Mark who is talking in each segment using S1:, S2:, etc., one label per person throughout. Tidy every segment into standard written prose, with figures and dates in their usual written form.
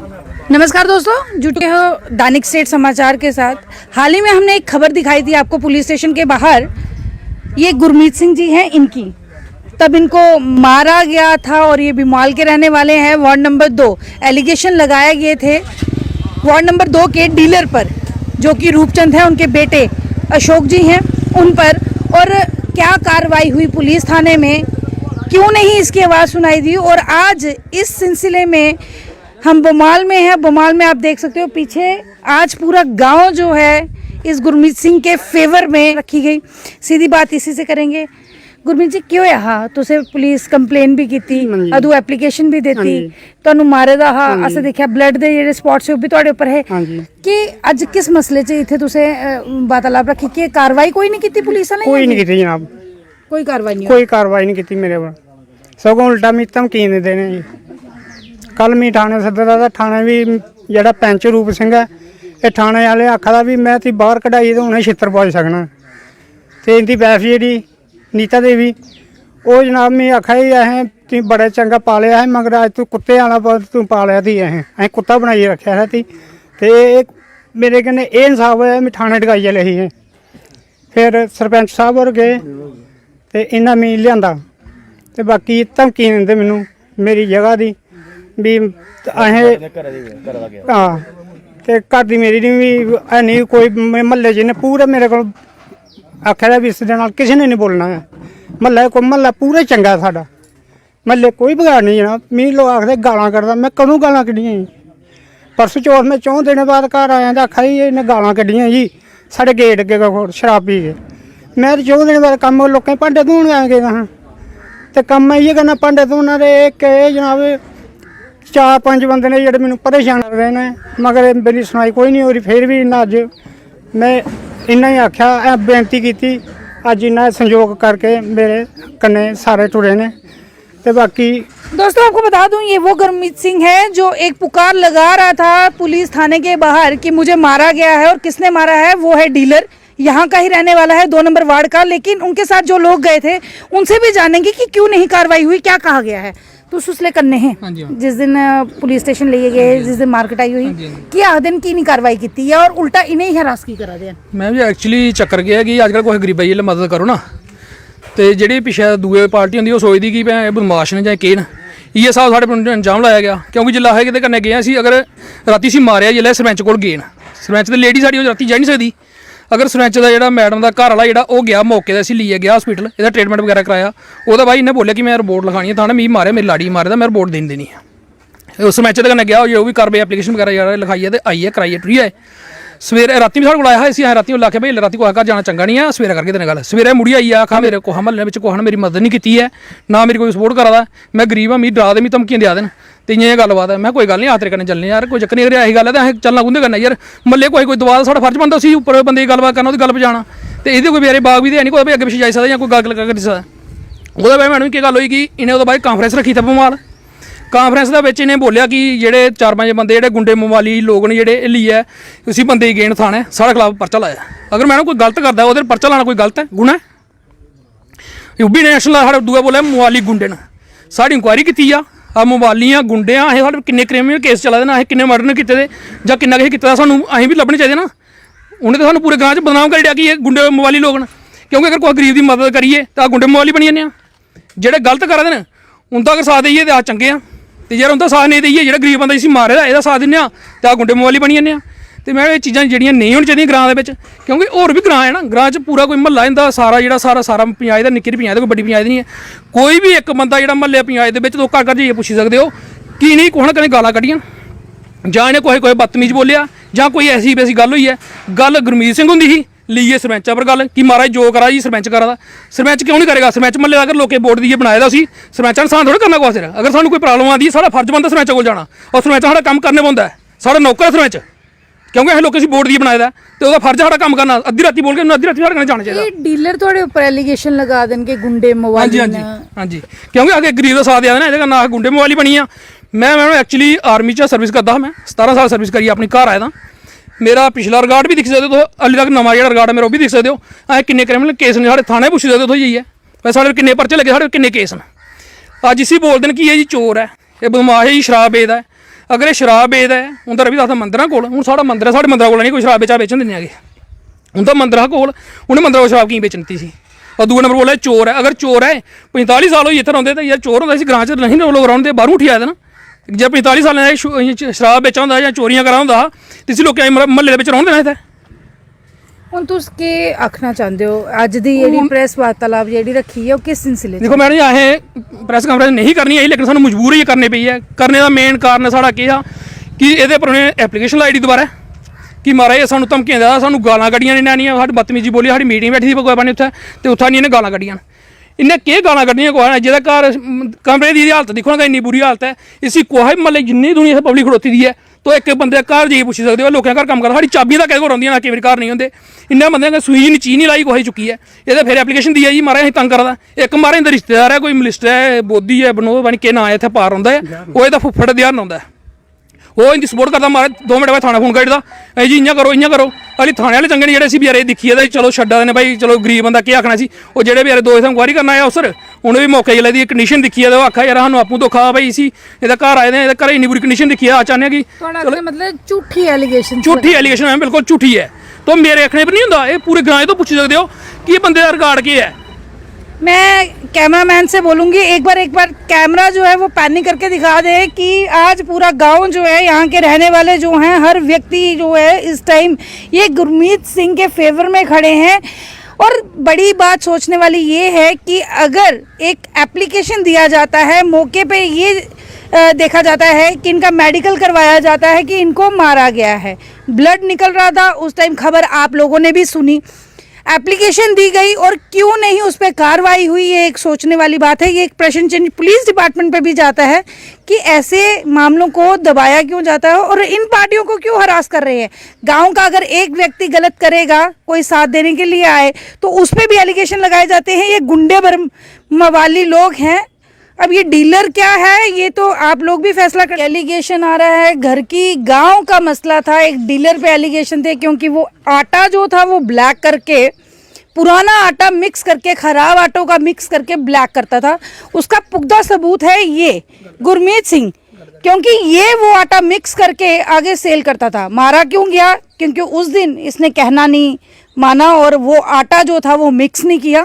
S1: नमस्कार दोस्तों, जुटे हो दैनिक स्टेट समाचार के साथ। हाल ही में हमने एक खबर दिखाई थी आपको पुलिस स्टेशन के बाहर। ये गुरमीत सिंह जी हैं, इनकी तब इनको मारा गया था और ये भीमाल के रहने वाले हैं। वार्ड नंबर 2 एलिगेशन लगाए गए थे वार्ड नंबर 2 के डीलर पर, जो कि रूपचंद है, उनके बेटे अशोक जी हैं, उन पर। और क्या कार्रवाई हुई पुलिस थाने में, क्यों नहीं इसकी आवाज़ सुनाई दी। और आज इस सिलसिले में हम भोमाल में हैं। भोमाल में आप देख सकते हो पीछे, आज पूरा गांव जो है इस गुरमीत सिंह के फेवर में रखी गई। सीधी बात इसी से करेंगे। गुरमीत जी क्यों यहाँ तुसे पुलिस कंप्लेन भी की थी, अदू एप्लीकेशन भी देती, ਤੁਹਾਨੂੰ ਮਾਰੇ ਦਾ ਹਾਂ ਅਸੀਂ ਦੇਖਿਆ ਬਲੱਡ ਦੇ ਜਿਹੜੇ ਸਪੌਟਸ ਉਹ ਵੀ ਤੁਹਾਡੇ ਉੱਪਰ ਹੈ ਕਿ ਅੱਜ ਕਿਸ ਮਸਲੇ 'ਚ ਇੱਥੇ ਤੁਸੀਂ ਵਾਰਤਾਲਾਪ ਰੱਖੀ ਕਿ ਕਾਰਵਾਈ ਕੋਈ ਨਹੀਂ ਕੀਤੀ ਪੁਲਿਸ ਨੇ?
S2: ਕੋਈ ਨਹੀਂ ਕੀਤੀ ਜਨਾਬ,
S1: ਕੋਈ ਕਾਰਵਾਈ ਨਹੀਂ,
S2: ਕੋਈ ਕਾਰਵਾਈ ਨਹੀਂ ਕੀਤੀ ਮੇਰੇ ਵੱਲ, ਸਗੋਂ ਉਲਟਾ ਮੈਨੂੰ ਧਮਕੀ ਦਿੰਦੇ ਨੇ ਜੀ। ਕੱਲ ਮੈਂ ਥਾਣੇ ਸੱਦਦਾ ਤਾਂ ਥਾਣੇ ਵੀ ਜਿਹੜਾ ਪੈਂਚ ਰੂਪ ਸਿੰਘ ਹੈ, ਇਹ ਥਾਣੇ ਵਾਲੇ ਆਖਦਾ ਵੀ ਮੈਂ ਤੀ ਬਾਹਰ ਕਢਾਈ ਤਾਂ ਹੁਣੇ ਛਿੱਤਰ ਪਹੁੰਚ ਸਕਣਾ। ਤੇ ਇਹਦੀ ਵੈਫ ਜਿਹੜੀ ਨੀਤਾ ਦੇਵੀ, ਉਹ ਜਨਾਬ ਮੈਂ ਆਖਿਆ ਹੀ ਐ ਤੀ ਬੜਾ ਚੰਗਾ ਪਾਲਿਆ ਹੈ, ਮਗਰ ਅੱਜ ਤੂੰ ਕੁੱਤੇ ਵਾਲਾ ਤੂੰ ਪਾਲਿਆ ਤੀ ਐ ਕੁੱਤਾ ਬਣਾਈ ਰੱਖਿਆ ਹੈ ਤੀ। ਤੇ ਮੇਰੇ ਕਹਿੰਦੇ ਇਹ ਇਨਸਾਫ ਹੋਇਆ, ਮੈਂ ਥਾਣੇ ਟਕਾਈ ਲਈ ਹੈ। ਫਿਰ ਸਰਪੰਚ ਸਾਹਿਬ ਹੋਰ ਗਏ ਤੇ ਇਹਨਾਂ ਮੈਂ ਲਿਆਂਦਾ ਤੇ ਬਾਕੀ ਧਮਕੀ ਦਿੰਦੇ ਮੈਨੂੰ ਮੇਰੀ ਜਗ੍ਹਾ ਦੀ ਵੀ ਅਸੀਂ ਹਾਂ ਤੇ ਘਰ ਦੀ ਮੇਰੀ ਨਹੀਂ ਵੀ ਨਹੀਂ ਕੋਈ ਮਹੱਲੇ 'ਚ ਨੇ ਪੂਰਾ ਮੇਰੇ ਕੋਲ ਆਖਿਆ ਵੀ ਇਸ ਦੇ ਨਾਲ ਕਿਸੇ ਨੇ ਨਹੀਂ ਬੋਲਣਾ ਹੈ। ਮਹੱਲਾ ਪੂਰਾ ਚੰਗਾ ਸਾਡਾ, ਮਹੱਲੇ ਕੋਈ ਵਿਗਾੜ ਨਹੀਂ ਜਨਾਬ। ਮੈਨੂੰ ਲੋਕ ਆਖਦੇ ਗਾਲਾਂ ਕਰਦਾ, ਮੈਂ ਕਦੋਂ ਗਾਲਾਂ ਕੱਢੀਆਂ ਜੀ? ਪਰਸੋਂ ਚੌਥ ਮੈਂ 4 ਦਿਨ ਬਾਅਦ ਘਰ ਆਇਆ ਤਾਂ ਆਖਿਆ ਜੀ ਇਹਨੇ ਗਾਲਾਂ ਕੱਢੀਆਂ ਜੀ ਸਾਡੇ ਗੇਟ ਅੱਗੇ ਸ਼ਰਾਬ ਪੀ ਕੇ। ਮੈਂ 4 ਦਿਨ ਬਾਅਦ ਕੰਮ ਲੋਕਾਂ ਭਾਂਡੇ ਧੋਣ ਆ ਗਏ ਹਾਂ ਤੇ ਕੰਮ ਮੈਂ ਇਹ ਕਰਨਾ ਭਾਂਡੇ ਧੋਣਾ ਦੇ ਇੱਕ ਇਹ ਜਨਾਬ 4-5 ਬੰਦੇ ਨੇ ਜਿਹੜੇ ਮੈਨੂੰ ਪਰੇਸ਼ਾਨ ਕਰ ਰਹੇ ਨੇ, ਮਗਰ ਮੇਰੀ ਸੁਣਾਈ ਕੋਈ ਨਹੀਂ ਹੋ ਰਹੀ। ਫਿਰ ਵੀ ਇੰਨਾ ਅੱਜ ਮੈਂ ਇੰਨਾ ਹੀ ਆਖਿਆ, ਬੇਨਤੀ ਕੀਤੀ, ਅੱਜ ਇੰਨਾ संयोग करके मेरे कन्ने सारे टुरे ने। तो बाकी
S1: दोस्तों आपको बता दूं, ये वो गुरमीत सिंह है जो एक पुकार लगा रहा था पुलिस थाने के बाहर कि मुझे मारा गया है। और किसने मारा है? वो है डीलर, यहाँ का ही रहने वाला है, 2 नंबर वार्ड का। लेकिन उनके साथ जो लोग गए थे उनसे भी जानेंगे कि क्यों नहीं कार्रवाई हुई, क्या कहा गया है। तो सुसले करने हैं जिस दिन पुलिस स्टेशन ले गए, जिस दिन मार्केट आई हुई कि दिन की नहीं कार्रवाई की है और उल्टा इन्हें ही हरास की करा दिया।
S3: मैं भी एक्चुअली चक्कर गया कि अजकल कोई गरीबाई वाले मदद करो ना, तो जी पिछले दूए पार्टी होंगी सोचती कि मैं बदमाश ने जाए के न ये हिसाब साढ़े पिंड अंजाम लाया गया। क्योंकि जिला है कि कन्नै गए अगर राती असीं मारिया जिले सरपंच को गए न, सरपंच तो लेडी साड़ी राती जा नहीं सकती। अगर सरपंच का जो मैडम का घर वाला जो गया मौके असीं लिए गया हॉस्पिटल, इसका ट्रीटमेंट वगैरह कराया। वो भाई इन्हें बोलिया कि मैं रिपोर्ट लिखानी है, थाने मी मारे मेरी लाड़ी मारे, मैं रिपोर्ट देनी देनी है। उस सरपंच के कन्नै गया जो भी कार्रवाई एप्लीकेशन वगैरह लिखाई है, आई है कराई है टुरी है। सवेरे राती भी साढ़े को आया है, इसी राती आख्या भाई राती को घर जाना चंगा नहीं है, सवेरे करके तेरे गल। सवेरे मुड़ी आई आखा मेरे को महल्ले में कुछ ने मेरी मदद नहीं की है, ना मेरी कोई सपोर्ट करा दा, मैं गरीब हाँ, मी डरा दे, मी धमकियां दिया देन। तो इं गलबात है, मैं कोई गल नहीं आ तेरे कन्नै चलने यार, कोई चक्कर नहीं। अगर यही गल है तो चलना कुंदे करना यार, मल्ले कोई दवा साढ़ा फर्ज बनता उसी उपर बंदे की गलबात करना, गल बजाना। तो ये कोई बेरे बाग भी तो है नहीं कोई अगे पिछे जाई सकता या कोई गल कर सकता। वो भाई मैडम की गल हुई कि इन्हें वो भाई कांफ्रेंस रखी था भोमाल। कांफ्रेंस के इन्हें बोलिया कि जेडे 4-5 बंदे जो गुंडे मोबाली लोग ने जेडे लिए उसी बंदे की गेन थाने साढ़े खिलाफ परचा लाया। अगर मैडम कोई गलत करता है परचा लाना कोई गलत है, गुना है? यूबी नेशनल साढ़े दूआ बोलिया मोबाली गुंडे ने साड़ी इंक्वायरी की आ मोबालियाँ गुंडे साढ़े किन्ने क्रिमिनल केस चला दे, अं किन्ने मर्डर किए जां किन्ना किश कीता सानूं असीं भी लभने चाहिए ना। उन्हें तो सानूं पूरे गाँव च बदनाम कर दिया कि ये गुंडे मोबाली लोग न। क्योंकि अगर कोई गरीब की मदद करिए तो गुंडे मोबाली बनी जाने, जेडे गलत करा दे उनका अगर साथ देइए तो चंगे आ, तो यार उनका साथ नहीं देइए जो गरीब बंदा इसी मारे दा साथ दिन्ने तो गुंडे मोबाली बनी जाने। तो मैं ये चीज़ां जिहड़ियां नहीं होनी चाहिए ग्रां दे विच, क्योंकि होर भी ग्रां है ना, ग्रां च पूरा कोई महल्ला इंदा सारा जिहड़ा सारा पंचायत निक्की पंचायत कोई बड़ी पंचायत नहीं है। कोई भी एक बंदा जिहड़ा महल्ले पंचायत दे विच तो घर घर जाइए पुछी सकते हो कि नहीं कोई ना कदें गालां कड्डियां जां इन्हें कोई बदतमीज बोलिया जां कोई ऐसी वैसी गल हुई है। गल गुरमीत सिंह हुंदी ही, लीए सरपंचा पर गल कि महाराज जो करा जी सरपंच करा दा। सरपंच क्यों नहीं करेगा? सरपंच महल्ले अगर लोकें वोट दिए बनाए दा उसी सरपंचा ने साथ थोड़ा करना कुछ। अगर सानूं कोई प्रॉब्लम आती है सारा फर्ज बनता सरपंच को जाना, और सरपंच साढ़ा काम करने पौंदा है, साढ़ा नौकर है सरपंच। क्योंकि असीं लोकें वोट दिए बनाए दा ते ओहदा फर्ज साढ़ा काम करना। अद्धी राती बोल के अद्धी राती साढ़े कन्नै जाना चाहिए।
S1: डीलर थोड़े ऊपर एलिगेशन लगा देन के गुंडे मोबाइल।
S3: हाँ जी, क्योंकि अगे गरीब का साथ दिया ना, ये ना गुंडे मोबाइल बनी आ। मैं एक्चुअली आर्मी च सर्विस करता, मैं 17 साल सर्विस करिए अपने घर आया था। मेरा पिछला रिकॉर्ड भी दिख सकते हो, अल्ली तक नवा जो रिकॉर्ड है मेरा वो भी दिख सकते हो। अस किन्ने क्रिमिनल केस ने साढ़े थाने पुछी सकते हो जाइए, साढ़े किन्ने परचे लगे, साढ़े किन्ने केस न। अज इसी बोलते हैं कि ये जी चोर है, ये बदमाश है, जी शराब बेचदा है। ਅਗਰ ਇਹ ਸ਼ਰਾਬ ਵੇਚਦਾ ਹੈ, ਹੁਣ ਤਾਂ ਰਵਿਦਾਸ ਦਾ ਮੰਦਰਾਂ ਕੋਲ, ਹੁਣ ਸਾਡਾ ਮੰਦਰ ਹੈ, ਸਾਡੇ ਮੰਦਰਾਂ ਕੋਲ ਨਹੀਂ ਕੋਈ ਸ਼ਰਾਬ ਵੇਚਣ ਦਿੰਦੇ ਹੈਗੇ। ਹੁਣ ਤਾਂ ਮੰਦਰਾਂ ਕੋਲ, ਉਹਨੇ ਮੰਦਰਾਂ ਕੋਲ ਸ਼ਰਾਬ ਕੀ ਵੇਚਣ ਦਿੱਤੀ ਸੀ। और दूसरा नंबर बोला चोर है। अगर चोर है 45 साल हो इतने रहते तो यार चोर होंगे ग्रां च नहीं लोग रौंदे बाहरों उठी आए थे ना। जब 45 साल शराब बेचा होंगे या चोरियां करा होंगे तो इसी लोग महल्ले के रौन देना इतने।
S1: ਹੁਣ ਤੁਸੀਂ ਕੀ ਆਖਣਾ ਚਾਹੁੰਦੇ ਹੋ ਅੱਜ ਦੀ ਜਿਹੜੀ ਪ੍ਰੈਸ ਵਾਰਤਾਲਾਪ ਜਿਹੜੀ ਰੱਖੀ ਹੈ ਉਹ ਕਿਸ सिलसिले
S3: देखो मैडम असें प्रैस कांफ्रेंस नहीं करनी आई लेकिन सानू मजबूरी ही करनी पई है। करने का मेन कारण साड़ा की आ कि ये पर उन्हें एप्लीकेशन लाई डी दोबारा कि महाराज सानू धमकियां दिंदा सानू गालां कड्डियां ने नियानियां साडी बदतमीजी बोली साडी मीटिंग बैठी थी भगवा बने उत्थे ते उत्थां नहीं इन्हें गालां कड्डियां इन्हें केह् गालां कड्डियां कोई जेह्दा घर कमरे दी हालत दिक्खो ना इन्नी बुरी हालत है। इसी कोई म्हल्ले जिन्नी दुनिया पब्लिक खड़ोती दी है तो एक बंदे घर जाइए पुच्छी सकते हो लोगों घर कम करदा साडी चाबियां तां किहदे कोल रौंदियां ना केईं बारी घर नहीं होंदे। इन्ने बंदे ने सूई नी चीज नहीं लाई कोई चुकी है ये फिर एप्लीकेशन दी है जी महाराज असीं तंग करदा एक महाराज इंदा रिश्तेदार है कोई मिनिस्टर है बोधी है बनोद बनी के नां है इत्थे पार रौंदा है वो इहदा फुफ्फड़ ध्यान रौंदा है वो इनकी सपोर्ट करता महाराज 2 मिनट बाद थाना फोन कर दिंदा जी इ'यां करो अली थाने वाले चंगे ने जेह्ड़े बेचारे दिक्खिए ते चलो छड्डा देने भाई चलो गरीब बंदा केह् आखना सी वो जेह्ड़े बेचारे 2 इंक्वायरी करना आया अफसर उन्हें भी मौके जिल्लै दी कंडीशन दिक्खी है तो आखा यार सानू आपूं धोखा भाई इसी एह्दा घर आए दे घरै इन्नी बुरी कंडीशन दिक्खी है चाहने कि
S1: मतलब झूठी एलिगेशन
S3: एलिगेशन है बिल्कुल झूठी है। तो मेरे आखने पर नहीं होंदा ये पूरे ग्रां तो पूछ सकते हो कि बंदे का रिकॉर्ड क्या है।
S1: मैं कैमरामैन से बोलूंगी एक बार कैमरा जो है वो पैनिक करके दिखा दे कि आज पूरा गांव जो है यहाँ के रहने वाले जो हैं हर व्यक्ति जो है इस टाइम ये गुरमीत सिंह के फेवर में खड़े हैं। और बड़ी बात सोचने वाली ये है कि अगर एक एप्लीकेशन दिया जाता है मौके पे ये देखा जाता है कि इनका मेडिकल करवाया जाता है कि इनको मारा गया है ब्लड निकल रहा था उस टाइम खबर आप लोगों ने भी सुनी एप्लीकेशन दी गई और क्यों नहीं उस पर कार्रवाई हुई ये एक सोचने वाली बात है। ये एक प्रश्न चिन्ह पुलिस डिपार्टमेंट पे भी जाता है कि ऐसे मामलों को दबाया क्यों जाता है और इन पार्टियों को क्यों हरास कर रहे हैं। गांव का अगर एक व्यक्ति गलत करेगा कोई साथ देने के लिए आए तो उस पर भी एलिगेशन लगाए जाते हैं। ये गुंडे मवाली लोग हैं। अब ये डीलर क्या है ये तो आप लोग भी फैसला कर। एलिगेशन आ रहा है घर की गांव का मसला था एक डीलर पे एलिगेशन थे क्योंकि वो आटा जो था वो ब्लैक करके पुराना आटा मिक्स करके खराब आटों का मिक्स करके ब्लैक करता था। उसका पुख्ता सबूत है ये गुरमीत सिंह क्योंकि ये वो आटा मिक्स करके आगे सेल करता था। मारा क्यों गया क्योंकि उस दिन इसने कहना नहीं माना और वो आटा जो था वो मिक्स नहीं किया।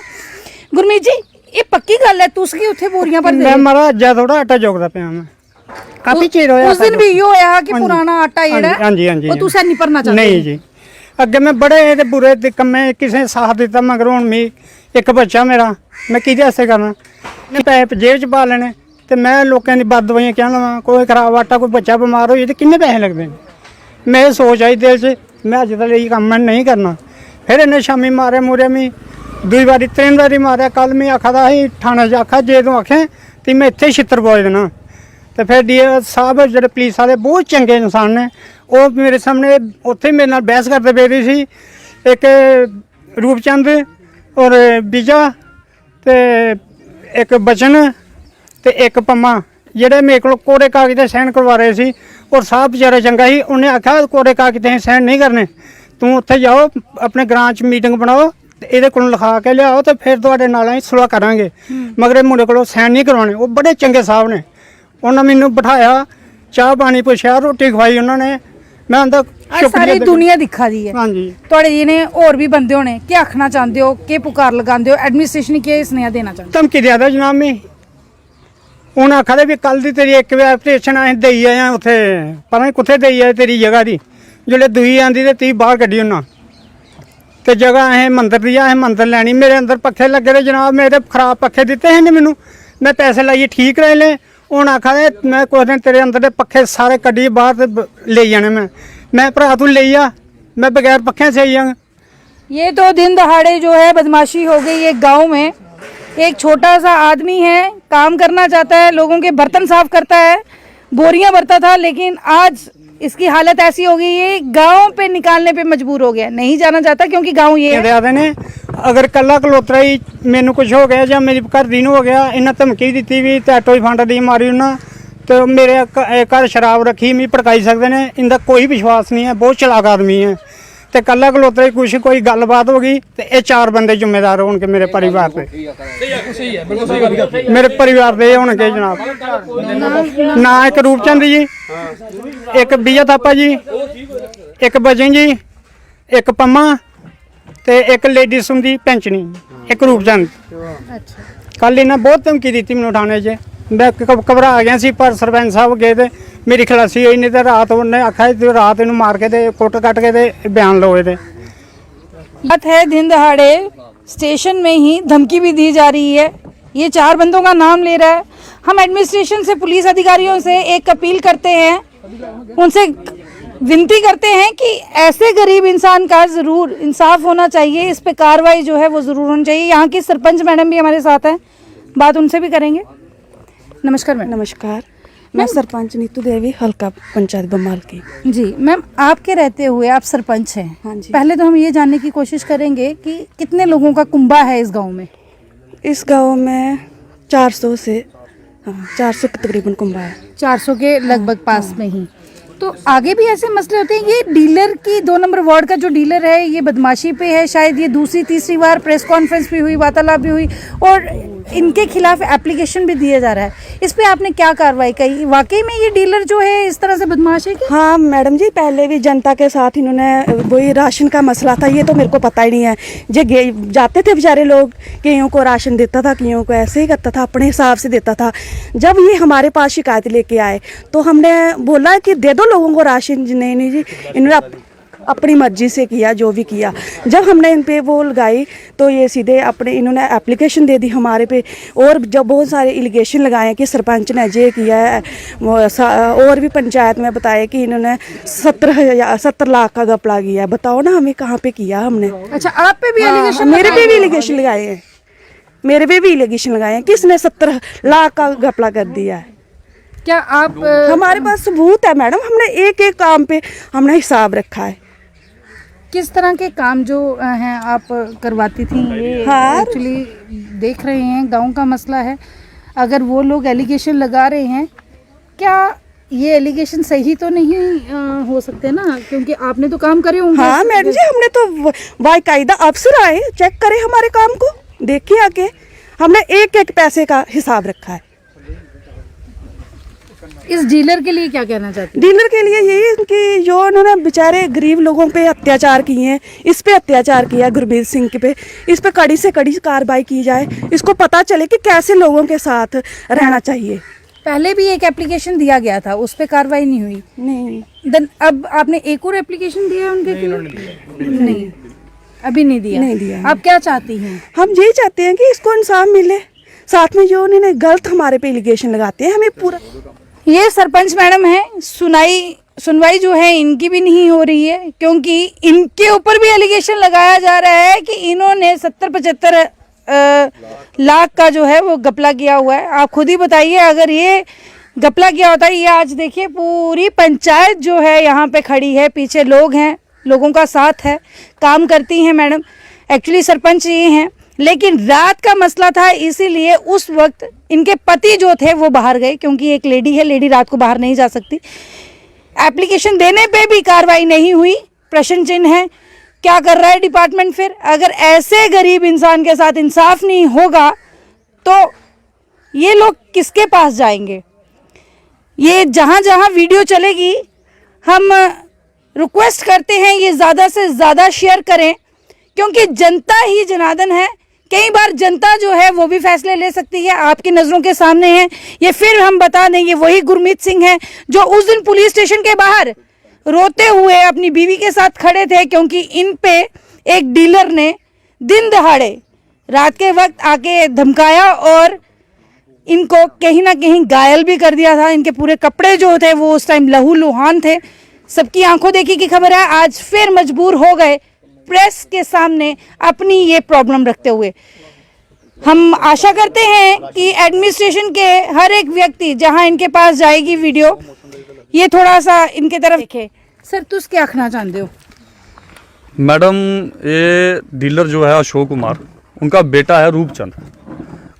S1: गुरमीत जी ये पक्की गल है तुसकी उत्थे बोरियां पर
S2: मैं मारा अज्जा थोड़ा आटा जोगदा पिया मैं काफी चेर होया
S1: उस दिन भी यो होया कि पुराना आटा जेड़ा
S2: हां जी हां जी
S1: वो तुसे नहीं भरना चाहते
S2: नहीं जी अगे मैं बड़े ते बुरे ते कम्मे किसे साथ दिता मगर हुन मी एक बच्चा मेरा मैं किदे वास्ते करना ने पैसे जेब च पा लेने ते मैं लोकां दी बद दवाइयां क्या लवां कोई खराब आटा कोई बच्चा बीमार हो जाए ते किन्ने पैसे लगदे मैं सोच आई दिल च मैं अज तक ये काम नहीं करना। फिर इन्हें शामी मारे मुरे मी 2 बारी 3 बारी मारे कल मैं आखा था थाने च आखा जे तू आखें तो मैं इत्थे छित्तर पवा देना। तो फिर डी साहब जो पुलिस वाले बहुत चंगे इंसान ने वो मेरे सामने उत्थे मेरे नाल बहस करते पे रही सी एक रूपचंद और बीजा तो एक बचन तो एक पम्मा जेह्ड़े मेरे को कोरे कागज साइन करवा रहे सी और साहब बेचारा चंगा ही उन्हें आखा कोरे कागज साइन नहीं करने तू उत्थे जाओ अपने ग्रां च मीटिंग बनाओ ਇਹਦੇ ਕੋਲ ਲਿਖਾ ਕੇ ਲਿਆਓ ਤੇ ਫਿਰ ਤੁਹਾਡੇ ਨਾਲ ਅਸੀਂ ਸੁਲ੍ਹਾ ਕਰਾਂਗੇ ਮਗਰ ਇਹ ਮੁੰਡੇ ਕੋਲੋਂ ਸਾਈਨ ਨਹੀਂ ਕਰਵਾਉਣੇ। ਉਹ ਬੜੇ ਚੰਗੇ ਸਾਹਿਬ ਨੇ ਉਹਨਾਂ ਮੈਨੂੰ ਬਿਠਾਇਆ ਚਾਹ ਪਾਣੀ ਪੁੱਛਿਆ ਰੋਟੀ ਖਵਾਈ ਉਹਨਾਂ ਨੇ ਮੈਂ ਅੰਦਰ
S1: सारी दुनिया दिखा दी है।
S2: हाँ जी
S1: थोड़े जी ने और भी बंदे होने क्या आखना चाहते हो के पुकार लगाते हो एडमिनिस्ट्रेशन क्या स्नेहा देना चाहते हो।
S2: धमकी दिया जनाब मैं उन्हें आखा भी कल दी तेरी एक एप्लीकेशन अं देई आए उत्थे पता नहीं कुत्थे देई आए तेरी जगह की जिसले दूई आंदी तो 30 बाहर कड्ढी उन्ना तो जगह अं मंदिर दी अं मंदिर लैनी मेरे अंदर पक्खे लगे रहे जनाब मेरे खराब पक्खे दिते हैं मैनू मैं पैसे लाइए ठीक कराए ले हूँ आखा मैं कुछ दिन तेरे अंदर के पक्खे सारे कड्ढी बाहर ले जाने मैं भरा तू ले आ मैं बगैर पक्खे से आई जाऊँ।
S1: ये तो दिन दहाड़े जो है बदमाशी हो गई एक गांव में। एक छोटा सा आदमी है काम करना चाहता है लोगों के बर्तन साफ करता है बोरियां भरता था लेकिन आज इसकी हालत ऐसी हो गई है गांव पे निकालने पे मजबूर हो गया नहीं जाना चाहता क्योंकि गांव ये है।
S2: ने अगर कला कलोतरा ही मैनू कुछ हो गया या मेरी घर दी हो गया इन्हें धमकी दी भी टैटो ही फांडा दी मारी उन्हें तो मेरे घर शराब रखी मैं भड़काई सकते हैं इनका कोई विश्वास नहीं है बहुत चलाक आदमी है ਤੇ ਕੱਲਾ ਖਲੋਤੇ ਕੁਛ ਕੋਈ ਗੱਲਬਾਤ ਹੋ ਗਈ ਤੇ ਇਹ 4 ਬੰਦੇ ਜ਼ਿੰਮੇਦਾਰ ਹੋਣਗੇ ਮੇਰੇ ਪਰਿਵਾਰ ਦੇ।
S3: ਸਹੀ ਹੈ, ਬਿਲਕੁਲ ਸਹੀ ਗੱਲ।
S2: ਮੇਰੇ ਪਰਿਵਾਰ ਦੇ ਹੋਣਗੇ ਜਨਾਬ। ਨਾ ਇੱਕ ਰੂਪਚੰਦ ਜੀ, ਇੱਕ ਵਿਜੇ ਥਾਪਾ ਜੀ, ਇੱਕ ਬਜਨ ਜੀ, ਇੱਕ ਪੰਮਾ ਤੇ ਇੱਕ ਲੇਡੀ ਸੁੰਦੀ ਪੈਂਚਣੀ, ਇੱਕ ਰੂਪਚੰਦ। ਕੱਲ ਇਹਨਾਂ ਬਹੁਤ ਧਮਕੀ ਦਿੱਤੀ ਮੈਨੂੰ ਥਾਣੇ 'ਚ। मैं घबरा गया सी पर सरपंच साहब गए थे मेरी खलासी हुई नहीं तो रात उन्हें आखा रात इन मार के कुट कट के बयान लोए थे।
S1: बात है दिन दहाड़े स्टेशन में ही धमकी भी दी जा रही है। ये 4 बंदों का नाम ले रहा है। हम एडमिनिस्ट्रेशन से, पुलिस अधिकारियों से एक अपील करते हैं, उनसे विनती करते हैं कि ऐसे गरीब इंसान का ज़रूर इंसाफ होना चाहिए, इस पे कार्रवाई जो है वो ज़रूर होनी चाहिए। यहाँ की सरपंच मैडम भी हमारे साथ हैं, बात उनसे भी करेंगे। नमस्कार मैम।
S4: नमस्कार, मैं सरपंच नीतू देवी, हल्का पंचायत बमाल की।
S1: जी मैम, आपके रहते हुए आप सरपंच हैं।
S4: हाँ जी।
S1: पहले तो हम ये जानने की कोशिश करेंगे कि कितने लोगों का कुंभा है इस गांव में?
S4: इस गांव में 400 से 400 के तकरीबन कुंभा है।
S1: 400 के लगभग पास में ही। तो आगे भी ऐसे मसले होते हैं। ये डीलर की 2 नंबर वार्ड का जो डीलर है ये बदमाशी पे है, शायद ये दूसरी तीसरी बार प्रेस कॉन्फ्रेंस भी हुई, वार्तालाप भी हुई और इनके खिलाफ एप्लीकेशन भी दिया जा रहा है। इस पे आपने क्या कार्रवाई की? वाकई में ये डीलर जो है इस तरह से बदमाश है क्या?
S4: हाँ मैडम जी, पहले भी जनता के साथ इन्होंने वही राशन का मसला था, ये तो मेरे को पता ही नहीं है। जाते थे बेचारे लोग, कईयों को राशन देता था, कईयों को ऐसे ही करता था, अपने हिसाब से देता था। जब ये हमारे पास शिकायत लेके आए तो हमने बोला कि दे दो लोगों को राशन। नहीं जी, इन्होंने अपनी मर्जी से किया जो भी किया। जब हमने इन पे वो लगाई तो ये सीधे अपने इन्होंने एप्लीकेशन दे दी हमारे पे, और जब बहुत सारे एलिगेशन लगाए कि सरपंच ने ये किया है, और भी पंचायत में बताया कि इन्होंने 70 लाख का घपला किया है। बताओ ना हमें कहाँ पे किया हमने।
S1: अच्छा, आप पे भी एलिगेशन?
S4: मेरे पे भी एलिगेशन लगाए हैं, मेरे पे भी एलिगेशन लगाए हैं। किसने 70 लाख का घपला कर दिया है?
S1: क्या आप
S4: हमारे पास सबूत है मैडम, हमने एक एक काम पे हमने हिसाब रखा है।
S1: किस तरह के काम जो हैं आप करवाती थी? ये
S4: हाँ।
S1: एक्चुअली देख रहे हैं गांव का मसला है। अगर वो लोग एलिगेशन लगा रहे हैं, क्या ये एलिगेशन सही तो नहीं हो सकते ना, क्योंकि आपने तो काम करे होंगे।
S4: हाँ मैडम जी, हमने तो बाकायदा अफसर आए चेक करे हमारे काम को, देखिए आके हमने एक एक पैसे का हिसाब रखा है।
S1: इस डीलर के लिए क्या कहना चाहती हैं?
S4: डीलर के लिए यही कि जो उन्होंने बेचारे गरीब लोगों पे अत्याचार किए हैं, इस पे अत्याचार किया गुरमीत सिंह पे, इस पे कड़ी से कड़ी कार्रवाई की जाए, इसको पता चले कि कैसे लोगों के साथ रहना चाहिए।
S1: पहले भी एक एप्लीकेशन दिया गया था, उस पे कार्रवाई नहीं हुई।
S4: नहीं,
S1: देन अब आपने एक और एप्लीकेशन दिया उनके खिलाफ? नहीं, अभी नहीं दिया।
S4: नहीं दिया।
S1: आप क्या चाहती हैं?
S4: हम यही चाहते हैं कि इसको इंसाफ मिले, साथ में जो उन्होंने गलत हमारे पे एलिगेशन लगाते हैं हमें पूरा।
S1: ये सरपंच मैडम है, सुनवाई जो है इनकी भी नहीं हो रही है, क्योंकि इनके ऊपर भी एलिगेशन लगाया जा रहा है कि इन्होंने 70-75 लाख का जो है वो घपला किया हुआ है। आप खुद ही बताइए, अगर ये घपला किया होता है, ये आज देखिए पूरी पंचायत जो है यहाँ पे खड़ी है, पीछे लोग हैं, लोगों का साथ है, काम करती हैं मैडम। एक्चुअली सरपंच ये हैं, लेकिन रात का मसला था, इसीलिए उस वक्त इनके पति जो थे वो बाहर गए, क्योंकि एक लेडी है, लेडी रात को बाहर नहीं जा सकती। एप्लीकेशन देने पे भी कार्रवाई नहीं हुई, प्रश्न चिन्ह है। क्या कर रहा है डिपार्टमेंट फिर? अगर ऐसे गरीब इंसान के साथ इंसाफ नहीं होगा तो ये लोग किसके पास जाएंगे? ये जहाँ जहाँ वीडियो चलेगी, हम रिक्वेस्ट करते हैं ये ज़्यादा से ज़्यादा शेयर करें, क्योंकि जनता ही जनार्दन है। कई बार जनता जो है वो भी फैसले ले सकती है, आपकी नज़रों के सामने है। ये फिर हम बता दें, ये वही गुरमीत सिंह है जो उस दिन पुलिस स्टेशन के बाहर रोते हुए अपनी बीवी के साथ खड़े थे, क्योंकि इन पे एक डीलर ने दिन दहाड़े रात के वक्त आके धमकाया और इनको कहीं ना कहीं घायल भी कर दिया था। इनके पूरे कपड़े जो थे वो उस टाइम लहूलुहान थे। सबकी आंखों देखी की खबर है, आज फिर मजबूर हो गए प्रेस के सामने अपनी ये प्रॉब्लम रखते हुए। हम आशा करते हैं कि एडमिनिस्ट्रेशन के हर एक व्यक्ति जहां इनके पास जाएगी वीडियो, ये थोड़ा सा इनके तरफ देखे। सर, तुस क्या आखना चाहते हो?
S5: मैडम, ये डीलर जो है अशोक कुमार, उनका बेटा है रूपचंद।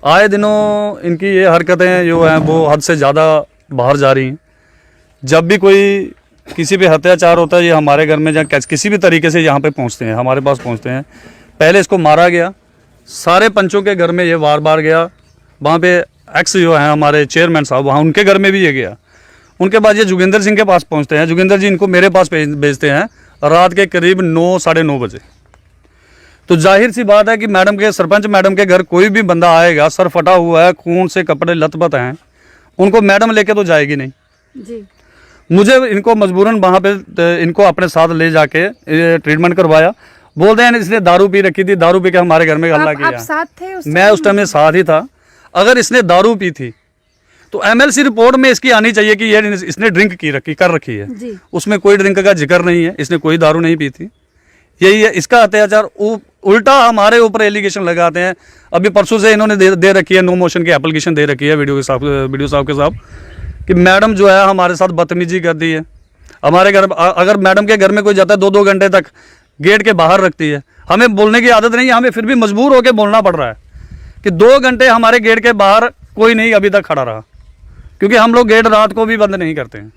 S5: आए दिनों इनकी ये हरकतें जो हैं वो हद से ज़्यादा बाहर जा रही हैं। जब भी कोई किसी पे अत्याचार होता है, ये हमारे घर में जहाँ किसी भी तरीके से यहाँ पे पहुँचते हैं, हमारे पास पहुँचते हैं। पहले इसको मारा गया, सारे पंचों के घर में ये बार बार गया। वहाँ पे एक्स जो है हमारे चेयरमैन साहब, वहाँ उनके घर में भी ये गया। उनके बाद ये जोगिंदर सिंह के पास पहुँचते हैं। जोगिंदर जी इनको मेरे पास भेजते हैं रात के करीब 9 साढ़े 9 बजे। तो जाहिर सी बात है कि मैडम के सरपंच मैडम के घर कोई भी बंदा आएगा, सर फटा हुआ है, खून से कपड़े लथपथ हैं, उनको मैडम लेके तो जाएगी नहीं
S1: जी।
S5: मुझे इनको मजबूरन वहाँ पे इनको अपने साथ ले जाके ट्रीटमेंट करवाया। बोलते हैं इसने दारू पी रखी थी, दारू पी के हमारे घर में हल्ला
S1: आप
S5: किया।
S1: साथ थे उस
S5: मैं उस टाइम में साथ ही था। अगर इसने दारू पी थी तो एमएलसी रिपोर्ट में इसकी आनी चाहिए कि ये इसने ड्रिंक कर रखी है।
S1: जी।
S5: उसमें कोई ड्रिंक का जिक्र नहीं है, इसने कोई दारू नहीं पी थी। यही है इसका अत्याचार। उल्टा हमारे ऊपर एलिगेशन लगाते हैं। अभी परसों से इन्होंने दे रखी है, नो मोशन की एप्लीकेशन दे रखी है वीडियो साहब के साथ कि मैडम जो है हमारे साथ बदतमीजी कर दी है। हमारे घर अगर मैडम के घर में कोई जाता है 2-2 घंटे तक गेट के बाहर रखती है। हमें बोलने की आदत नहीं है, हमें फिर भी मजबूर होकर बोलना पड़ रहा है कि 2 घंटे हमारे गेट के बाहर कोई नहीं अभी तक खड़ा रहा, क्योंकि हम लोग गेट रात को भी बंद नहीं करते हैं,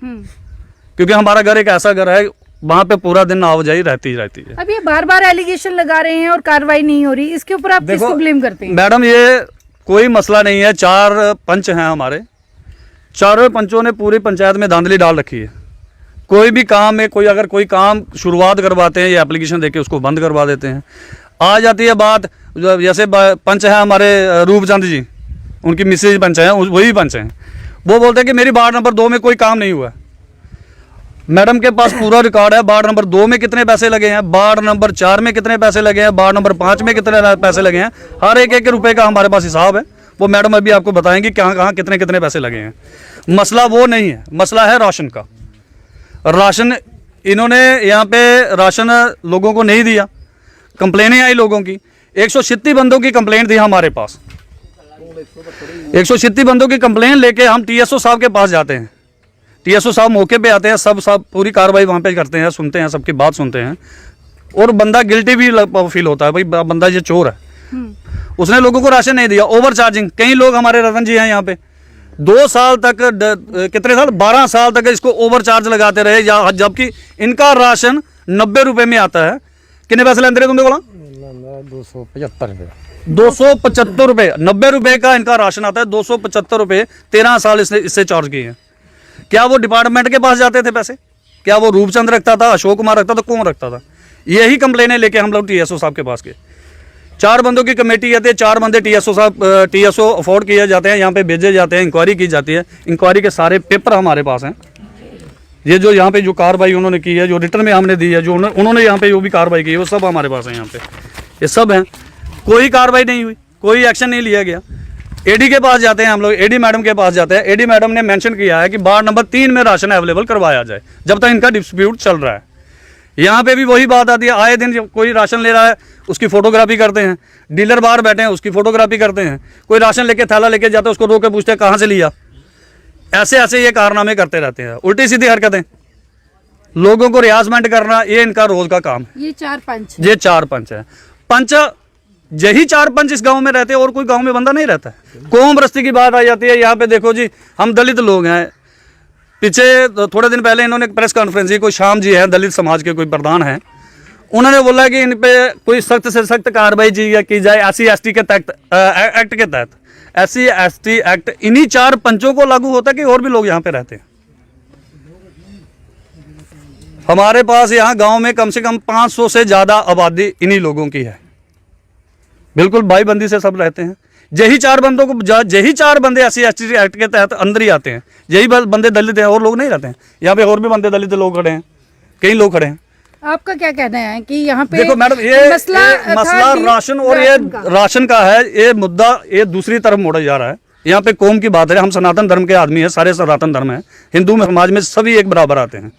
S5: क्योंकि हमारा घर एक ऐसा घर है वहाँ पे पूरा दिन आवाजाही रहती है।
S1: अब ये बार बार एलिगेशन लगा रहे हैं और कार्रवाई नहीं हो रही, इसके ऊपर आप किसको ब्लेम करते हैं?
S5: मैडम ये कोई मसला नहीं है। 4 पंच हैं हमारे, चारों पंचों ने पूरी पंचायत में धांधली डाल रखी है। कोई भी काम में अगर कोई काम शुरुआत करवाते हैं, ये एप्लीकेशन देके उसको बंद करवा देते हैं। आ जाती है बात, जैसे पंच है हमारे रूपचंद जी, उनकी मिसेज पंच हैं, वही पंच हैं, वो बोलते हैं कि मेरी वार्ड नंबर 2 में कोई काम नहीं हुआ। मैडम के पास पूरा रिकॉर्ड है, वार्ड नंबर 2 में कितने पैसे लगे हैं, वार्ड नंबर 4 में कितने पैसे लगे हैं, वार्ड नंबर 5 में कितने पैसे लगे हैं। हर एक रुपए का हमारे पास हिसाब है। वो मैडम अभी आपको बताएंगे कहाँ कहाँ कितने कितने पैसे लगे हैं। मसला वो नहीं है, मसला है राशन का। राशन इन्होंने यहाँ पे राशन लोगों को नहीं दिया। कंप्लेनें आई लोगों की, 136 बंदों की कंप्लेंट थी हमारे पास। 136 बंदों की कंप्लेंट लेके हम टीएसओ साहब के पास जाते हैं। टीएसओ साहब मौके पे आते हैं, सब पूरी कार्रवाई वहाँ पे करते हैं, सुनते हैं, सबकी बात सुनते हैं। और बंदा गिल्टी भी फील होता है, भाई बंदा ये चोर है, उसने लोगों को राशन नहीं दिया। ओवर चार्जिंग, कई लोग हमारे रतन जी हैं यहाँ पे 2 साल तक, कितने साल, 12 साल तक इसको ओवर चार्ज लगाते रहे, जबकि इनका राशन 90 रुपए में आता है। कितने पैसे लेते रहे तुमने बोला?
S2: 275 रुपये।
S5: 275 रुपये, 90 रुपए का इनका राशन आता है, 275 रुपये 13 साल इससे चार्ज किए हैं। क्या वो डिपार्टमेंट के पास जाते थे पैसे? क्या वो रूपचंद रखता था, अशोक कुमार रखता था, कौन रखता था? यही कंप्लेनें लेके हम लोग टीएसओ साहब के पास गए। 4 बंदों की कमेटी आती है, 4 बंदे टीएसओ अफोर्ड किए जाते हैं, यहाँ पे भेजे जाते हैं, इंक्वायरी की जाती है। इंक्वायरी के सारे पेपर हमारे पास हैं। ये जो यहाँ पे जो कार्रवाई उन्होंने की है, जो रिटर्न में हमने दी है, जो उन्होंने यहाँ पे जो भी कार्रवाई की है, वो सब हमारे पास है। यहाँ पे ये सब हैं। कोई कार्रवाई नहीं हुई, कोई एक्शन नहीं लिया गया। एडी के पास जाते हैं हम लोग, एडी मैडम के पास जाते हैं। एडी मैडम ने मेंशन किया है कि वार्ड नंबर 3 में राशन अवेलेबल करवाया जाए, जब तक इनका डिस्प्यूट चल रहा है। यहाँ पे भी वही बात आती है, आए दिन कोई राशन ले रहा है उसकी फोटोग्राफी करते हैं, डीलर बाहर बैठे हैं उसकी फोटोग्राफी करते हैं, कोई राशन लेके थैला लेके जाते हैं उसको रोक के पूछते हैं कहाँ से लिया। ऐसे ऐसे ये कारनामे करते रहते हैं, उल्टी सीधी हरकतें, लोगों को रियाजमेंट करना, ये इनका रोज का काम है।
S1: ये 4 पंच,
S5: ये 4 पंच है। पंच यही 4 पंच इस गांव में रहते हैं, और कोई गांव में बंदा नहीं रहता है। कौम बस्ती की बात आ जाती है। यहाँ पे देखो जी, हम दलित लोग हैं। पीछे थोड़े दिन पहले इन्होंने प्रेस कॉन्फ्रेंस की, कोई श्याम जी है दलित समाज के कोई प्रधान हैं, उन्होंने बोला कि इन पे कोई सख्त से सख्त कार्रवाई की जाए SC/ST के तहत, एक्ट के तहत। SC/ST एक्ट इन्हीं 4 पंचों को लागू होता है कि और भी लोग यहाँ पे रहते हैं? हमारे पास यहाँ गांव में कम से कम 500 से ज़्यादा आबादी इन्हीं लोगों की है। बिल्कुल भाईबंदी से सब रहते हैं। यही 4 बंदों को, यही 4 बंदे SC/ST एक्ट के तहत अंदर ही आते हैं। यही बंदे दलित हैं, और लोग नहीं रहते हैं यहाँ पे। और भी बंदे दलित लोग खड़े हैं, कई लोग खड़े हैं।
S1: आपका क्या कहना है कि यहाँ पे
S5: देखो मैडम, ये मसला राशन और ये राशन का है। ये मुद्दा ये दूसरी तरफ मोड़ा जा रहा है। यहाँ पे कौम की बात है, हम सनातन धर्म के आदमी हैं, सारे सनातन धर्म है। हिंदू में समाज में सभी एक बराबर आते हैं।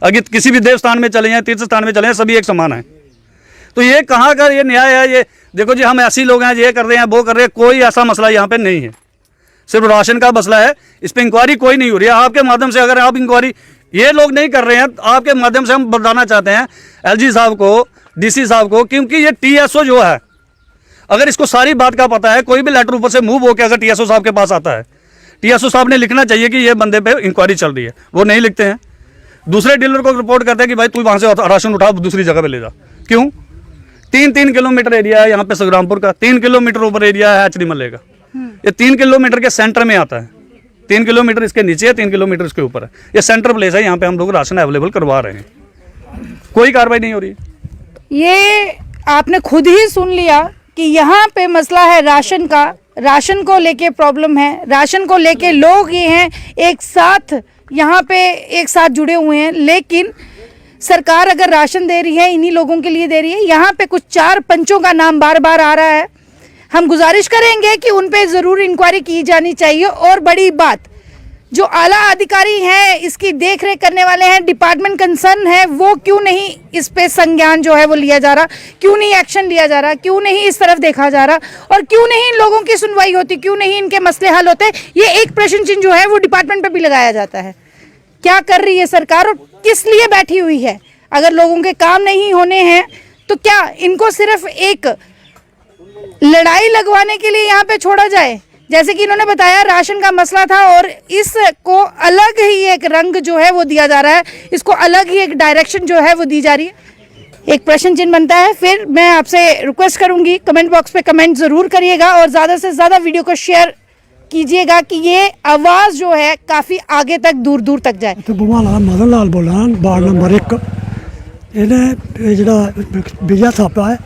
S5: अगर किसी भी देव स्थान में चले जाएं, तीर्थ स्थान में चले जाएं, सभी एक समान है। तो ये कहाँ का ये न्याय है? ये देखो जी, हम ऐसे लोग हैं, ये कर रहे हैं, वो कर रहे हैं, कोई ऐसा मसला यहाँ पे नहीं है। सिर्फ राशन का मसला है, इस पर इंक्वायरी कोई नहीं हो रही है। आपके माध्यम से अगर आप इंक्वायरी ये लोग नहीं कर रहे हैं, आपके माध्यम से हम बताना चाहते हैं LG साहब को, DC साहब को, क्योंकि ये TSO जो है, अगर इसको सारी बात का पता है, कोई भी लेटर ऊपर से मूव होकर अगर TSO साहब के पास आता है, TSO साहब ने लिखना चाहिए कि ये बंदे पे इंक्वायरी चल रही है। वो नहीं लिखते हैं। दूसरे डीलर को रिपोर्ट करते हैं कि भाई तू वहां से राशन उठा दूसरी जगह पे ले जा। क्यों? 3-3 किलोमीटर एरिया है यहाँ पे संग्रामपुर का, 3 किलोमीटर ऊपर एरिया है एचडी मल्ले का। ये 3 किलोमीटर के सेंटर में आता है, 3 किलोमीटर इसके नीचे है, 3 किलोमीटर इसके ऊपर है। ये सेंटर प्लेस है, यहाँ पे हम लोग राशन अवेलेबल करवा रहे हैं, कोई कार्रवाई नहीं हो रही।
S1: ये आपने खुद ही सुन लिया कि यहाँ पे मसला है राशन का, राशन को लेके प्रॉब्लम है, राशन को लेके लोग ये हैं एक साथ यहाँ पे एक साथ जुड़े हुए हैं। लेकिन सरकार अगर राशन दे रही है, इन्हीं लोगों के लिए दे रही है। यहाँ पे कुछ 4 पंचों का नाम बार बार आ रहा है, हम गुजारिश करेंगे कि उन पे ज़रूर इंक्वायरी की जानी चाहिए। और बड़ी बात, जो आला अधिकारी हैं, इसकी देखरेख करने वाले हैं, डिपार्टमेंट कंसर्न है, वो क्यों नहीं इस पे संज्ञान जो है वो लिया जा रहा, क्यों नहीं एक्शन लिया जा रहा, क्यों नहीं इस तरफ देखा जा रहा, और क्यों नहीं इन लोगों की सुनवाई होती, क्यों नहीं इनके मसले हल होते। ये एक प्रश्न चिन्ह जो है वो डिपार्टमेंट पे भी लगाया जाता है। क्या कर रही है सरकार और किस लिए बैठी हुई है? अगर लोगों के काम नहीं होने हैं तो क्या इनको सिर्फ एक लड़ाई लगवाने के लिए यहाँ पे छोड़ा जाए? जैसे कि इन्होंने बताया राशन का मसला था और इसको अलग ही एक रंग जो है वो दिया जा रहा है, इसको अलग ही एक डायरेक्शन जो है वो दी जा रही है। एक प्रश्न चिन्ह बनता है। फिर मैं आपसे रिक्वेस्ट करूंगी, कमेंट बॉक्स पे कमेंट ज़रूर करिएगा और ज़्यादा से ज़्यादा वीडियो को शेयर कीजिएगा कि ये आवाज़ जो है काफ़ी आगे तक दूर दूर तक जाए।
S6: तो भगवान मदन लाल बोला वार्ड नंबर 1 इन्हें जो बिजली थापा है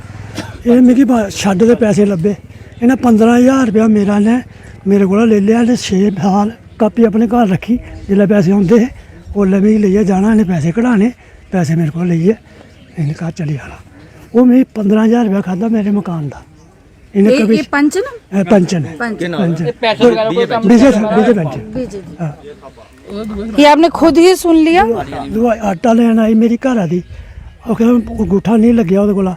S6: ये मिगी छड्ड दे पैसे लब्भे, इन्हें 15,000 रुपया मेरे को ले लिया। 6 साल कापी अपने घर रखी, जिसले पैसे आते है उसले मिगी लेइयै जाना, इन्हें पैसे कढ़ाने, पैसे मेरे को लेइयै इन्हें घर चली जाना। वो मिगी 15,000 रुपया खादा मेरे मकान का। इन्हें कभी
S1: पंचन
S6: पंचन है,
S1: ये आपने खुद ही सुन लिया।
S6: आटा लेन आई मेरी घर दी, अंगूठा नहीं लग्या वो कोला,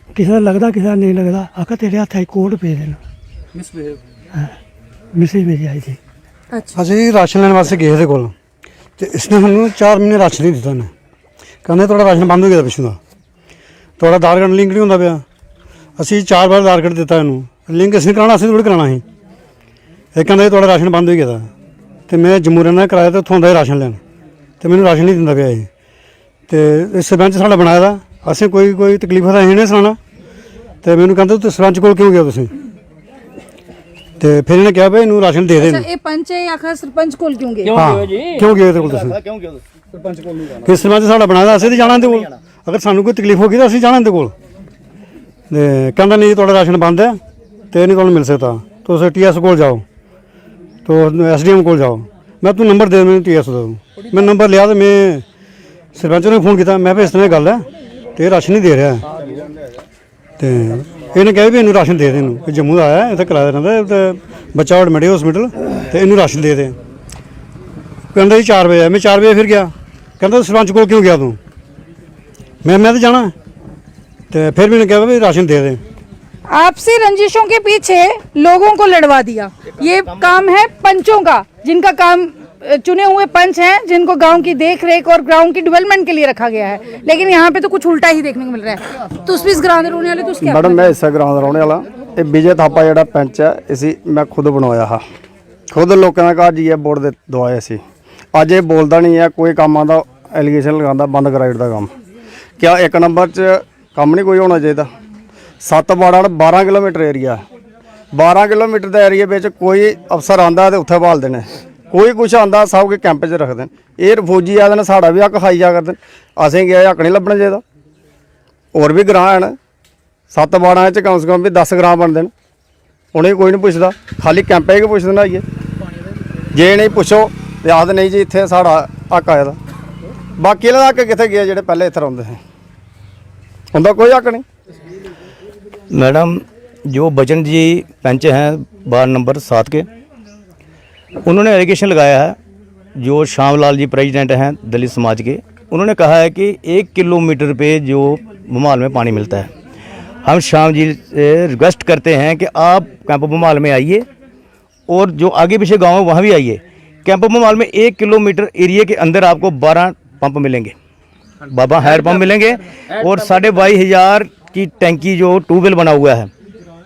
S6: किसी का लगता किसी का नहीं लगता, आखा तेरे हत्थ कोड पे देना मिसेज मेरी आई थी।
S7: ਅਸੀਂ ਰਾਸ਼ਨ ਲੈਣ ਵਾਸਤੇ ਗਏ ਇਹਦੇ ਕੋਲ ਤੇ ਇਸਨੇ ਸਾਨੂੰ 4 ਮਹੀਨੇ ਰਾਸ਼ਨ ਨਹੀਂ ਦਿੱਤਾ ਨੇ, ਕਹਿੰਦੇ ਤੁਹਾਡਾ ਰਾਸ਼ਨ ਬੰਦ ਹੋ ਗਿਆ ਪਿੱਛੋਂ ਦਾ, ਤੁਹਾਡਾ ਆਧਾਰ ਕਾਰਡ ਲਿੰਕ ਨਹੀਂ ਹੁੰਦਾ ਪਿਆ। ਅਸੀਂ 4 ਵਾਰ ਆਧਾਰ ਕਾਰਡ ਦਿੱਤਾ ਇਹਨੂੰ, ਲਿੰਕ ਅਸੀਂ ਕਰਾਉਣਾ, ਅਸੀਂ ਥੋੜ੍ਹੀ ਕਰਾਉਣਾ ਸੀ। ਇਹ ਕਹਿੰਦਾ ਤੁਹਾਡਾ ਰਾਸ਼ਨ ਬੰਦ ਹੋ ਗਿਆ ਦਾ, ਤੇ ਮੈਂ ਜੰਮੂ ਰਹਿਣਾ ਕਿਰਾਇਆ ਤੇ ਉੱਥੋਂ ਆਉਂਦਾ ਰਾਸ਼ਨ ਲੈਣ, ਤੇ ਮੈਨੂੰ ਰਾਸ਼ਨ ਨਹੀਂ ਦਿੰਦਾ ਪਿਆ ਇਹ। ਤੇ ਇਸ ਸਰਪੰਚ ਸਾਡਾ ਬਣਾਇਆ ਦਾ, ਅਸੀਂ ਕੋਈ ਤਕਲੀਫ ਦਾ ਇਹ ਨਹੀਂ ਸੁਣਾਉਣਾ। ਤੇ ਮੈਨੂੰ ਕਹਿੰਦਾ ਤੂੰ ਸਰਪੰਚ ਕੋਲ ਕਿਉਂ ਗਿਆ ਤੁਸੀਂ? ਤੇ ਫਿਰ ਇਹਨੇ ਕਿਹਾ ਵੀ ਇਹਨੂੰ ਰਾਸ਼ਨ ਦੇ ਦੇਣ।
S1: ਇਹ ਪੰਚ ਹੈ ਆਖਰ ਸਰਪੰਚ ਕੋਲ ਕਿਉਂ ਗਏ?
S7: ਹਾਂ ਕਿਉਂ ਗਏ ਇਹਦੇ ਕੋਲ ਤੁਸੀਂ? ਸਰਪੰਚ ਕੋਲ ਨਹੀਂ ਜਾਣਾ, ਸਰਪੰਚ ਸਾਡਾ ਬਣਾਇਆ, ਅਸੀਂ ਤੇ ਜਾਣਾ ਇਹਦੇ ਕੋਲ। ਅਗਰ ਸਾਨੂੰ ਕੋਈ ਤਕਲੀਫ ਹੋ ਗਈ ਤਾਂ ਅਸੀਂ ਜਾਣਾ ਇਹਦੇ ਕੋਲ। ਤੇ ਕਹਿੰਦਾ ਨਹੀਂ ਤੁਹਾਡਾ ਰਾਸ਼ਨ ਬੰਦ ਹੈ ਤੇ ਨਹੀਂ ਤੁਹਾਨੂੰ ਮਿਲ ਸਕਦਾ, ਤੁਸੀਂ TS ਕੋਲ ਜਾਓ, तो SDM ਕੋਲ ਜਾਓ। ਮੈਂ ਤੂੰ ਨੰਬਰ ਦੇ ਮੈਨੂੰ TS ਦਾ। ਮੈਂ ਨੰਬਰ ਲਿਆ ਤੇ ਮੈਂ ਸਰਪੰਚ ਨੂੰ ਫੋਨ ਕੀਤਾ, ਮੈਂ ਵੀ ਇਸ ਤਰ੍ਹਾਂ ਗੱਲ ਹੈ ਤੇ ਰਾਸ਼ਨ ਨਹੀਂ ਦੇ ਰਿਹਾ। ਤੇ ਇਹਨੇ ਕਿਹਾ ਵੀ ਇਹਨੂੰ ਰਾਸ਼ਨ ਦੇ ਦੇ, ਇਹਨੂੰ ਜੰਮੂ ਦਾ ਆਇਆ, ਇੱਥੇ ਕਿਰਾਇਆ ਰਹਿੰਦਾ ਤੇ ਬੱਚਾ ਐਡਮਿਟ ਹਸਪੀਟਲ, ਤੇ ਇਹਨੂੰ ਰਾਸ਼ਨ ਦੇ ਦੇ। ਕਹਿੰਦਾ ਜੀ 4 ਵਜੇ। ਮੈਂ 4 ਵਜੇ ਫਿਰ ਗਿਆ, ਕਹਿੰਦਾ ਸਰਪੰਚ ਕੋਲ ਕਿਉਂ ਗਿਆ ਤੂੰ? ਮੈਂ ਤਾਂ ਜਾਣਾ। तो फिर भी कहा भाई राशन दे दें।
S1: आपसी रंजिशों के पीछे लोगों को लड़वा दिया, ये काम है पंचों का, जिनका काम चुने हुए पंच हैं, जिनको गांव की देख रेख और गांव की डेवलपमेंट के लिए रखा गया है। लेकिन यहाँ पे तो कुछ उल्टा ही देखने को मिल रहा है। तो उस ग्रां दे रहने वाले तो
S8: मैडम मैं इस ग्रां दा रहने वाला, ये विजय थापा जिहड़ा पंच है इसी मैं खुद बनवाया हा, खुद लोगों का घर जीए बोर्ड दे दवाए सी। अज ये बोलता नहीं है, कोई काम आंदा एलीगेशन लगांदा बंद कराई दा काम। क्या एक नंबर च काम नहीं कोई होना चाहिए? 7 वार्डां 12 किलोमीटर एरिया, 12 किलोमीटर के एरिया में कोई अफसर आंदा तो उत्थे भाल देने, कोई कुछ आंदा सब के कैंप च रखते हैं। ये रफौजी आते हैं साड़ा भी हक खाई जा करते, असें गया हक नहीं लभना चाहिए। होर भी ग्रां हैं 7 वार्डां कम से कम भी 10 ग्रां बनते हैं, उन्हें कोई नहीं पुछदा, खाली कैंपे के पुछदे न आइए। जे नहीं पुछो तो आखदे नहीं जी इत्थे साड़ा हक आया दा, बाकी हक कित्थे गए जेह्ड़े पहले इत्थे रौंदे हैं, उनका कोई हक नहीं।
S9: मैडम जो बचन जी पंच हैं वार्ड नंबर 7 के, उन्होंने एलिगेशन लगाया है, जो श्यामलाल जी प्रेसिडेंट हैं दलित समाज के, उन्होंने कहा है कि 1 किलोमीटर पे जो भमाल में पानी मिलता है, हम श्याम जी से रिक्वेस्ट करते हैं कि आप कैंप भमाल में आइए और जो आगे पीछे गाँव है वहाँ भी आइए। कैंप भमाल में 1 किलोमीटर एरिया के अंदर आपको 12 पंप मिलेंगे, बाबा हायर पंप मिलेंगे, और 22,500 की टैंकी जो ट्यूबवेल बना हुआ है,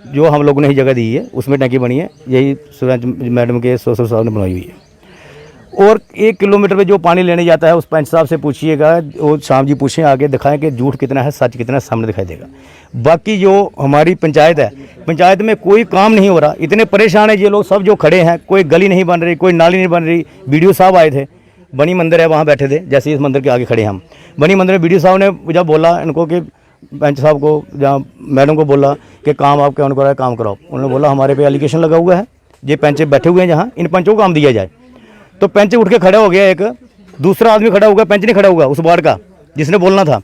S9: जो हम लोगों ने ही जगह दी है उसमें टैंकी बनी है, यही सरपंच मैडम के सोशल साहब ने बनवाई हुई है। और 1 किलोमीटर पे जो पानी लेने जाता है उस पंच साहब से पूछिएगा, वो शाम जी पूछें आगे, दिखाएं कि झूठ कितना है सच कितना है, सामने दिखाई देगा। बाकी जो हमारी पंचायत है, पंचायत में कोई काम नहीं हो रहा, इतने परेशान है ये लोग सब जो खड़े हैं, कोई गली नहीं बन रही, कोई नाली नहीं बन रही। बीडीओ साहब आए थे, बनी मंदिर है वहाँ बैठे थे, जैसे इस मंदिर के आगे खड़े हम, बनी मंदिर में बीडीओ साहब ने जब बोला इनको कि पंच साहब को जहाँ मैडम को बोला कि काम आप क्यों कराए, काम कराओ, उन्होंने बोला हमारे पे एलिगेशन लगा हुआ है, ये पंच बैठे हुए हैं जहाँ, इन पंचों को काम दिया जाए। तो पंच उठ के खड़ा हो गया, एक दूसरा आदमी खड़ा होगा, पंच नहीं खड़ा होगा उस वार्ड का जिसने बोलना था।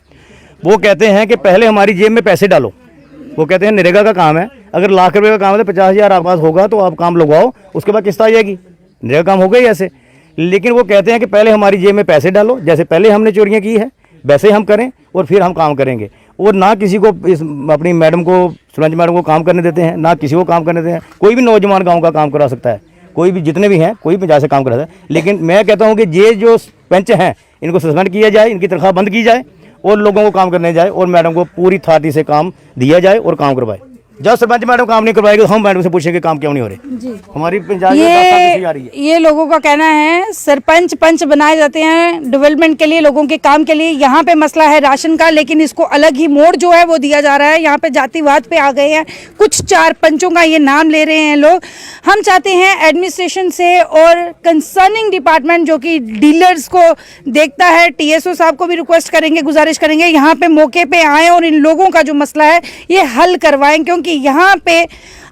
S9: वो कहते हैं कि पहले हमारी जेब में पैसे डालो। वो कहते हैं नरेगा का काम है, अगर लाख रुपए का काम है तो 50,000 आपके पास होगा तो आप काम लगवाओ, उसके बाद किस्त आ जाएगी, नरेगा काम होगा ही ऐसे। लेकिन वो कहते हैं कि पहले हमारी जेब में पैसे डालो, जैसे पहले हमने चोरियाँ की है वैसे ही हम करें और फिर हम काम करेंगे। और ना किसी को इस अपनी मैडम को, सरपंच मैडम को काम करने देते हैं, ना किसी को काम करने देते हैं। कोई भी नौजवान गाँव का काम करा सकता है, कोई भी जितने भी हैं कोई भी जैसे काम करा सकता है। लेकिन मैं कहता हूँ कि ये जो पंच हैं इनको सस्पेंड किया जाए, इनकी तनख्वाह बंद की जाए और लोगों को काम करने जाए और मैडम को पूरी अथॉरिटी से काम दिया जाए और काम करवाए। जब सरपंच मैडम काम नहीं करवाएगी तो हम मैडम से पूछेंगे काम क्यों नहीं हो रहे। हमारी पंचायत में 10 साल से आ रही है।
S1: ये लोगों का कहना है सरपंच पंच बनाए जाते हैं डेवलपमेंट के लिए, लोगों के काम के लिए। यहाँ पे मसला है राशन का, लेकिन इसको अलग ही मोड़ जो है वो दिया जा रहा है। यहाँ पे जातिवाद पे आ गए हैं, कुछ 4 पंचों का ये नाम ले रहे हैं लोग। हम चाहते हैं एडमिनिस्ट्रेशन से और कंसर्निंग डिपार्टमेंट जो कि डीलर्स को देखता है, टीएसओ साहब को भी रिक्वेस्ट करेंगे, गुजारिश करेंगे यहाँ पे मौके पे आए और इन लोगों का जो मसला है ये हल करवाएं, क्योंकि यहाँ पे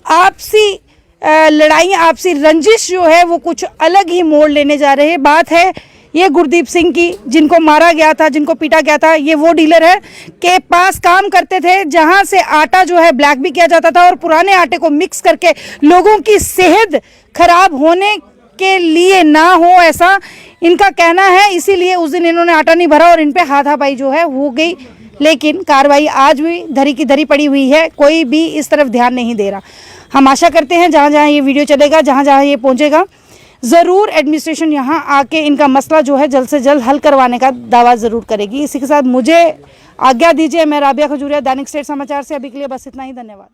S1: आपसी लड़ाई, आपसी रंजिश जो है वो कुछ अलग ही मोड़ लेने जा रहे हैं। बात है ये गुरदीप सिंह की, जिनको मारा गया था, जिनको पीटा गया था। ये वो डीलर है के पास काम करते थे जहां से आटा जो है ब्लैक भी किया जाता था और पुराने आटे को मिक्स करके लोगों की सेहत खराब होने के लिए ना हो, ऐसा इनका कहना है। इसीलिए उस दिन इन्होंने आटा नहीं भरा और इन पे हाथापाई जो है हो गई। लेकिन कार्रवाई आज भी धरी की धरी पड़ी हुई है, कोई भी इस तरफ ध्यान नहीं दे रहा। हम आशा करते हैं जहाँ जहाँ ये वीडियो चलेगा, जहाँ जहाँ ये पहुँचेगा, ज़रूर एडमिनिस्ट्रेशन यहाँ आके इनका मसला जो है जल्द से जल्द हल करवाने का दावा ज़रूर करेगी। इसी के साथ मुझे आज्ञा दीजिए। मैं राबिया खजूरिया, दैनिक स्टेट समाचार से अभी के लिए बस इतना ही। धन्यवाद।